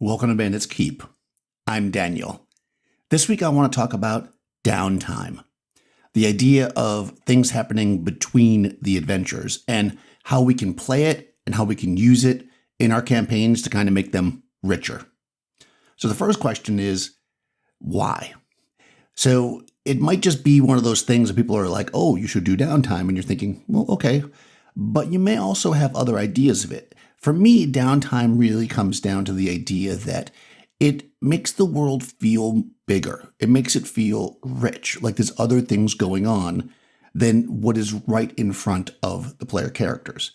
Welcome to Bandit's Keep. I'm Daniel. This week I want to talk about downtime, the idea of things happening between the adventures and how we can play it and how we can use it in our campaigns to kind of make them richer. So the first question is, why? So it might just be one of those things that people are like, oh, you should do downtime, and you're thinking, well, okay. But you may also have other ideas of it. For me, downtime really comes down to the idea that it makes the world feel bigger. It makes it feel rich, like there's other things going on than what is right in front of the player characters.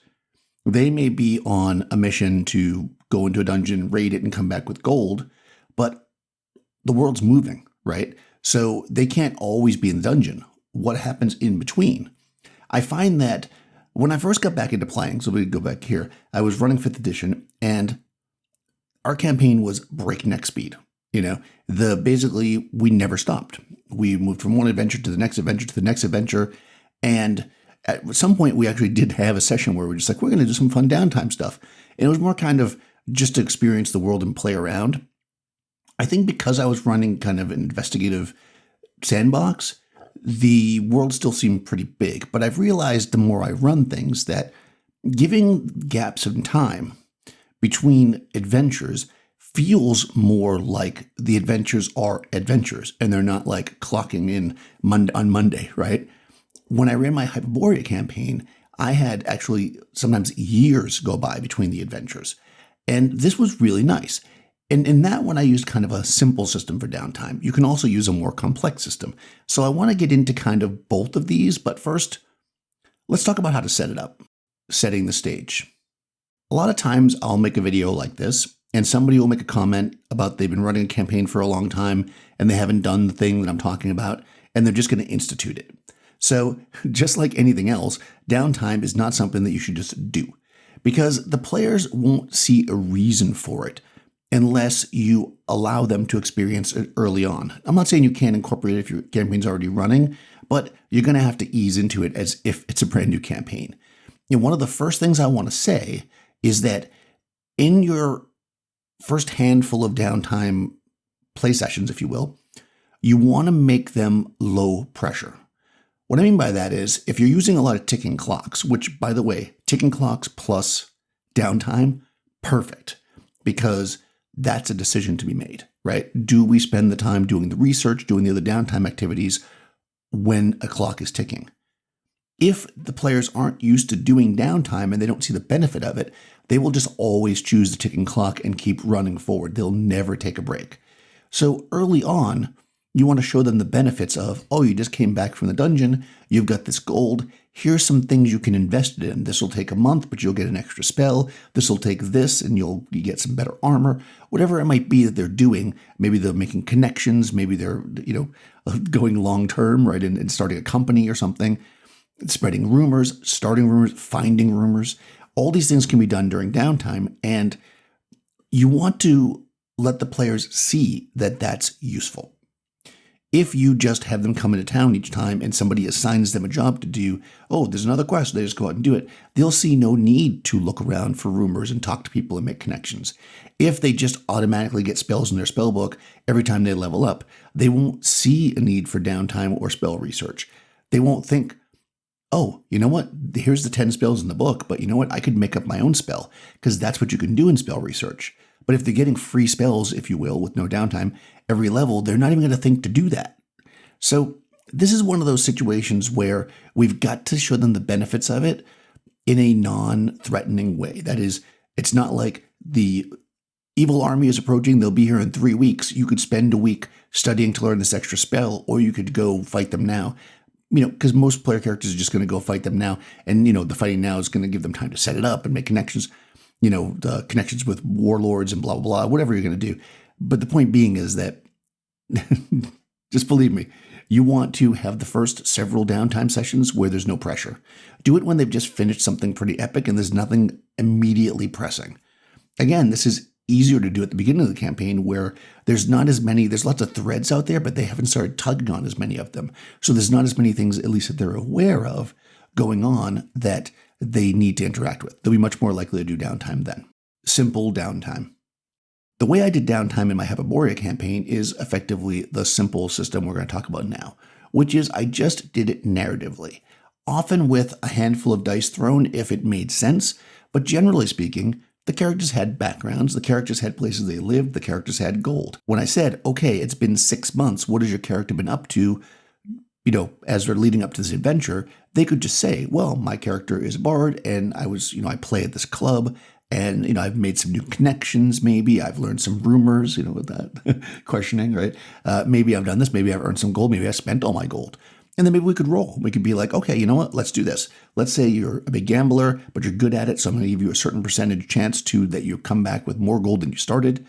They may be on a mission to go into a dungeon, raid it, and come back with gold, but the world's moving, right? So they can't always be in the dungeon. What happens in between? I find that when I first got back into playing, so we go back here, I was running 5th edition, and our campaign was breakneck speed. Basically, we never stopped. We moved from one adventure to the next adventure to the next adventure, and at some point, we actually did have a session where we're just like, we're going to do some fun downtime stuff. And it was more kind of just to experience the world and play around. I think because I was running kind of an investigative sandbox, the world still seemed pretty big, but I've realized the more I run things that giving gaps in time between adventures feels more like the adventures are adventures and they're not like clocking in on Monday, right? When I ran my Hyperborea campaign, I had actually sometimes years go by between the adventures, and this was really nice. And in that one, I used kind of a simple system for downtime. You can also use a more complex system. So I want to get into kind of both of these, but first, let's talk about how to set it up, setting the stage. A lot of times I'll make a video like this, and somebody will make a comment about they've been running a campaign for a long time, and they haven't done the thing that I'm talking about, and they're just going to institute it. So just like anything else, downtime is not something that you should just do, because the players won't see a reason for it unless you allow them to experience it early on. I'm not saying you can't incorporate it if your campaign's already running, but you're going to have to ease into it as if it's a brand new campaign. One of the first things I want to say is that in your first handful of downtime play sessions, if you will, you want to make them low pressure. What I mean by that is if you're using a lot of ticking clocks, which, by the way, ticking clocks plus downtime, perfect, because that's a decision to be made, right? Do we spend the time doing the research, doing the other downtime activities when a clock is ticking? If the players aren't used to doing downtime and they don't see the benefit of it, they will just always choose the ticking clock and keep running forward. They'll never take a break. So early on, you want to show them the benefits of, oh, you just came back from the dungeon, you've got this gold, here's some things you can invest in. This will take a month, but you'll get an extra spell. This will take this, and you get some better armor. Whatever it might be that they're doing, maybe they're making connections, maybe they're going long term, right, and starting a company or something, spreading rumors, starting rumors, finding rumors. All these things can be done during downtime, and you want to let the players see that that's useful. If you just have them come into town each time and somebody assigns them a job to do, oh, there's another quest, they just go out and do it, they'll see no need to look around for rumors and talk to people and make connections. If they just automatically get spells in their spell book every time they level up, they won't see a need for downtime or spell research. They won't think, oh, you know what, here's the 10 spells in the book, but you know what, I could make up my own spell, because that's what you can do in spell research. But if they're getting free spells, if you will, with no downtime, every level, they're not even going to think to do that. So this is one of those situations where we've got to show them the benefits of it in a non-threatening way. That is, it's not like the evil army is approaching, they'll be here in 3 weeks. You could spend a week studying to learn this extra spell, or you could go fight them now. Because most player characters are just going to go fight them now. And, the fighting now is going to give them time to set it up and make connections. The connections with warlords and blah, blah, blah, whatever you're going to do. But the point being is that, just believe me, you want to have the first several downtime sessions where there's no pressure. Do it when they've just finished something pretty epic and there's nothing immediately pressing. Again, this is easier to do at the beginning of the campaign where there's lots of threads out there, but they haven't started tugging on as many of them. So there's not as many things, at least that they're aware of, going on that they need to interact with. They'll be much more likely to do downtime then. Simple downtime. The way I did Downtime in my Hyperborea campaign is effectively the simple system we're going to talk about now, which is I just did it narratively, often with a handful of dice thrown if it made sense, but generally speaking, the characters had backgrounds, the characters had places they lived, the characters had gold. When I said, okay, it's been 6 months, what has your character been up to, as they're leading up to this adventure, they could just say, well, my character is a bard, and I play at this club, and, I've made some new connections, maybe I've learned some rumors, with that questioning, right? Maybe I've done this, maybe I've earned some gold, maybe I spent all my gold. And then maybe we could roll. We could be like, okay, you know what? Let's do this. Let's say you're a big gambler, but you're good at it. So I'm going to give you a certain percentage chance that you come back with more gold than you started.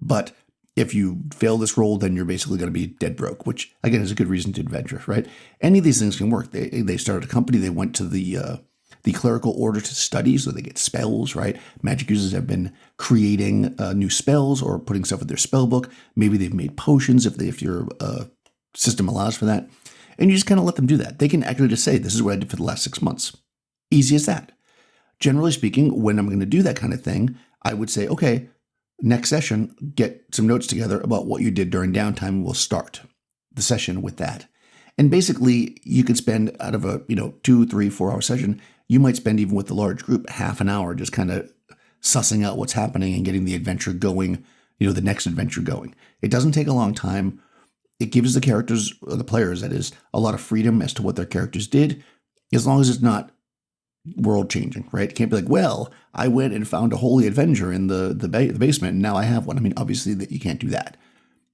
But if you fail this roll, then you're basically going to be dead broke, which again is a good reason to adventure, right? Any of these things can work. They started a company. They went to the clerical order to study, so they get spells, right? Magic users have been creating new spells or putting stuff in their spell book. Maybe they've made potions if your system allows for that. And you just kind of let them do that. They can actually just say, this is what I did for the last 6 months. Easy as that. Generally speaking, when I'm going to do that kind of thing, I would say, okay, next session, get some notes together about what you did during downtime. We'll start the session with that. And basically, you could spend out of a 2, 3, 4 hour session, you might spend even with the large group half an hour just kind of sussing out what's happening and getting the adventure going, the next adventure going. It doesn't take a long time. It gives the characters, or the players, that is, a lot of freedom as to what their characters did, as long as it's not world-changing, right? It can't be like, well, I went and found a holy avenger in the basement, and now I have one. I mean, obviously, that you can't do that.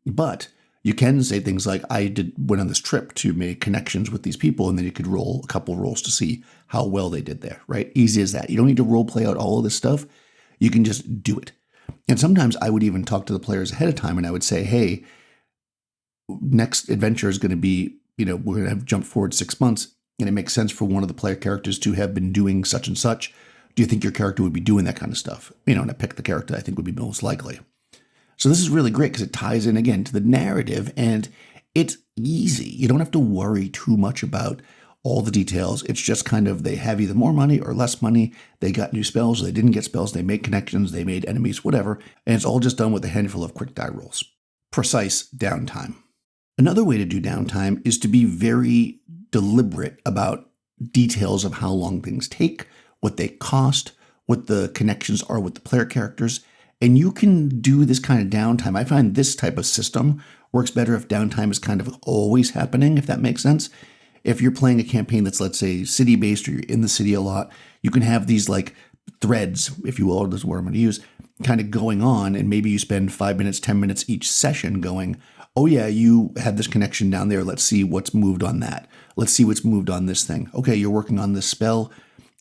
But you can say things like, went on this trip to make connections with these people, and then you could roll a couple rolls to see how well they did there, right? Easy as that. You don't need to role play out all of this stuff. You can just do it. And sometimes I would even talk to the players ahead of time, and I would say, hey, next adventure is going to be, we're going to have jumped forward 6 months, and it makes sense for one of the player characters to have been doing such and such. Do you think your character would be doing that kind of stuff? And I pick the character I think would be most likely. So this is really great because it ties in again to the narrative, and it's easy. You don't have to worry too much about all the details. It's just kind of, they have either more money or less money. They got new spells, or they didn't get spells. They made connections, they made enemies, whatever. And it's all just done with a handful of quick die rolls. Precise downtime. Another way to do downtime is to be very deliberate about details of how long things take, what they cost, what the connections are with the player characters. And you can do this kind of downtime. I find this type of system works better if downtime is kind of always happening, if that makes sense. If you're playing a campaign that's, let's say, city-based, or you're in the city a lot, you can have these like threads, if you will, or this is what I'm going to use, kind of going on, and maybe you spend 5 minutes, 10 minutes each session going, oh yeah, you had this connection down there. Let's see what's moved on that. Let's see what's moved on this thing. Okay, you're working on this spell.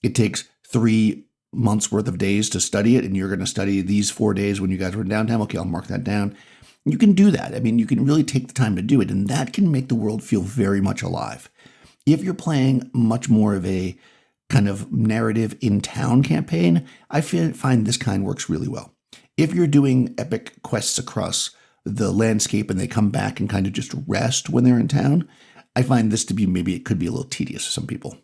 It takes 3 months worth of days to study it, and you're going to study these 4 days when you guys were in downtime. Okay, I'll mark that down. You can do that. I mean, you can really take the time to do it, and that can make the world feel very much alive. If you're playing much more of a kind of narrative in-town campaign, I find this kind works really well. If you're doing epic quests across the landscape and they come back and kind of just rest when they're in town, I find this to be, maybe it could be a little tedious for some people.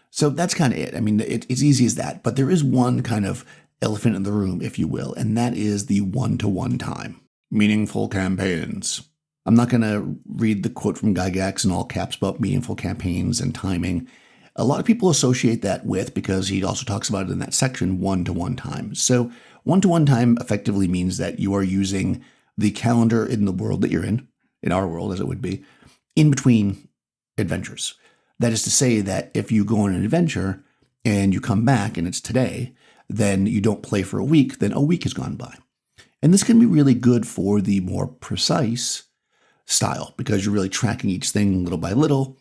So that's kind of it. I mean, it's easy as that, but there is one kind of elephant in the room, if you will, and that is the one-to-one time. Meaningful campaigns. I'm not going to read the quote from Gygax in all caps about meaningful campaigns and timing. A lot of people associate that with, because he also talks about it in that section, one-to-one time. So one-to-one time effectively means that you are using the calendar in the world that you're in our world as it would be, in between adventures. That is to say that if you go on an adventure and you come back and it's today, then you don't play for a week, then a week has gone by. And this can be really good for the more precise style, because you're really tracking each thing little by little.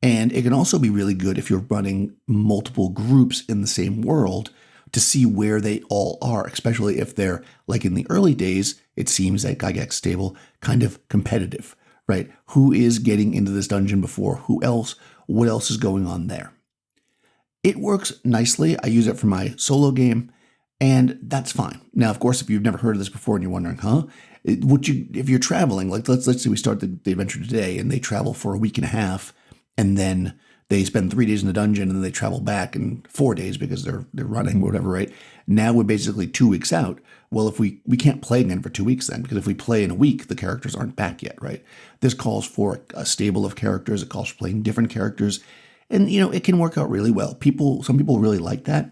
And it can also be really good if you're running multiple groups in the same world to see where they all are, especially if they're, like in the early days, it seems at Gygax's table, kind of competitive, right? Who is getting into this dungeon before who else? What else is going on there? It works nicely. I use it for my solo game, and that's fine. Now, of course, if you've never heard of this before and you're wondering, if you're traveling, like let's say we start the adventure today and they travel for a week and a half, and then they spend 3 days in the dungeon and then they travel back in 4 days because they're running or whatever, right? Now we're basically 2 weeks out. Well, if we can't play again for 2 weeks then, because if we play in a week, the characters aren't back yet, right? This calls for a stable of characters. It calls for playing different characters. And, it can work out really well. Some people really like that.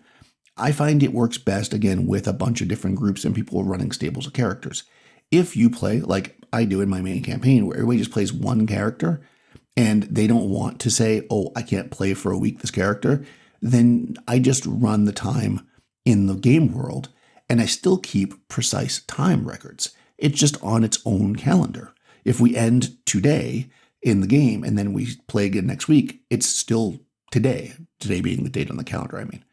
I find it works best, again, with a bunch of different groups and people running stables of characters. If you play, like I do in my main campaign, where everybody just plays one character and they don't want to say, oh, I can't play for a week this character, then I just run the time in the game world and I still keep precise time records. It's just on its own calendar. If we end today in the game and then we play again next week, it's still today being the date on the calendar, I mean.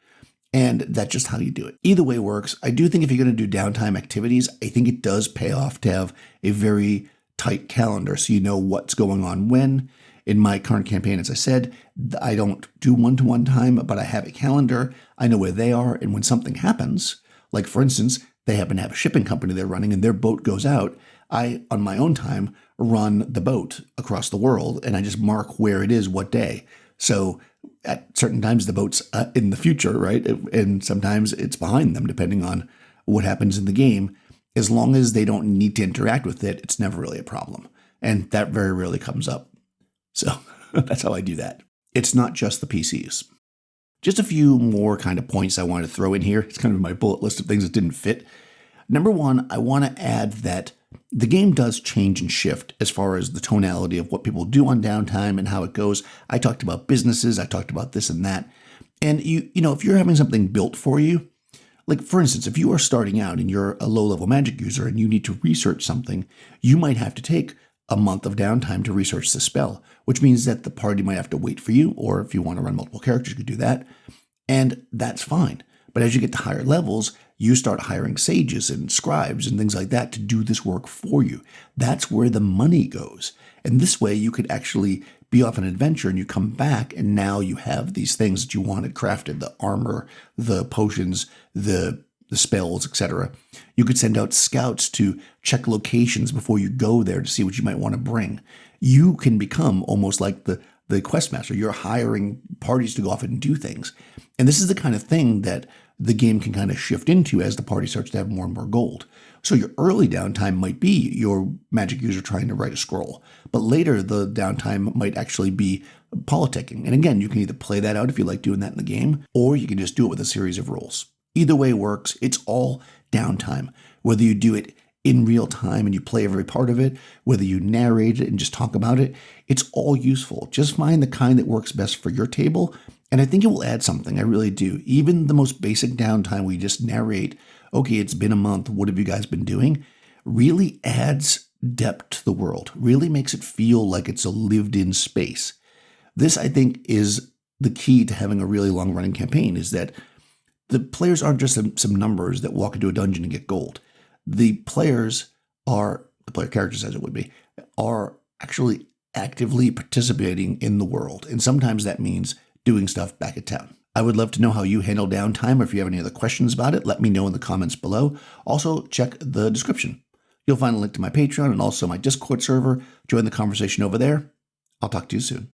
And that's just how you do it. Either way works. I do think if you're going to do downtime activities, I think it does pay off to have a very tight calendar so you know what's going on when. In my current campaign, as I said, I don't do one-to-one time, but I have a calendar. I know where they are, and when something happens, like for instance, they happen to have a shipping company they're running and their boat goes out, I, on my own time, run the boat across the world, and I just mark where it is, what day. So at certain times, the boat's in the future, right? And sometimes it's behind them, depending on what happens in the game. As long as they don't need to interact with it, it's never really a problem. And that very rarely comes up. So that's how I do that. It's not just the PCs. Just a few more kind of points I wanted to throw in here. It's kind of my bullet list of things that didn't fit. Number one, I want to add that the game does change and shift as far as the tonality of what people do on downtime and how it goes. I talked about businesses. I talked about this and that. And if you're having something built for you, like for instance, if you are starting out and you're a low-level magic user and you need to research something, you might have to take a month of downtime to research the spell, which means that the party might have to wait for you, or if you want to run multiple characters, you could do that. And that's fine. But as you get to higher levels, you start hiring sages and scribes and things like that to do this work for you. That's where the money goes. And this way you could actually be off an adventure and you come back and now you have these things that you wanted crafted, the armor, the potions, the spells, etc. You could send out scouts to check locations before you go there to see what you might want to bring. You can become almost like the quest master. You're hiring parties to go off and do things. And this is the kind of thing that the game can kind of shift into as the party starts to have more and more gold. So your early downtime might be your magic user trying to write a scroll, but later the downtime might actually be politicking. And again, you can either play that out if you like doing that in the game, or you can just do it with a series of rules. Either way works. It's all downtime. Whether you do it in real time and you play every part of it, whether you narrate it and just talk about it, it's all useful. Just find the kind that works best for your table, and I think it will add something. I really do. Even the most basic downtime we just narrate, okay, it's been a month, what have you guys been doing, really adds depth to the world, really makes it feel like it's a lived-in space. This, I think, is the key to having a really long-running campaign, is that the players aren't just some numbers that walk into a dungeon and get gold. The player characters as it would be, are actually actively participating in the world. And sometimes that means doing stuff back at town. I would love to know how you handle downtime, or if you have any other questions about it, let me know in the comments below. Also, check the description. You'll find a link to my Patreon and also my Discord server. Join the conversation over there. I'll talk to you soon.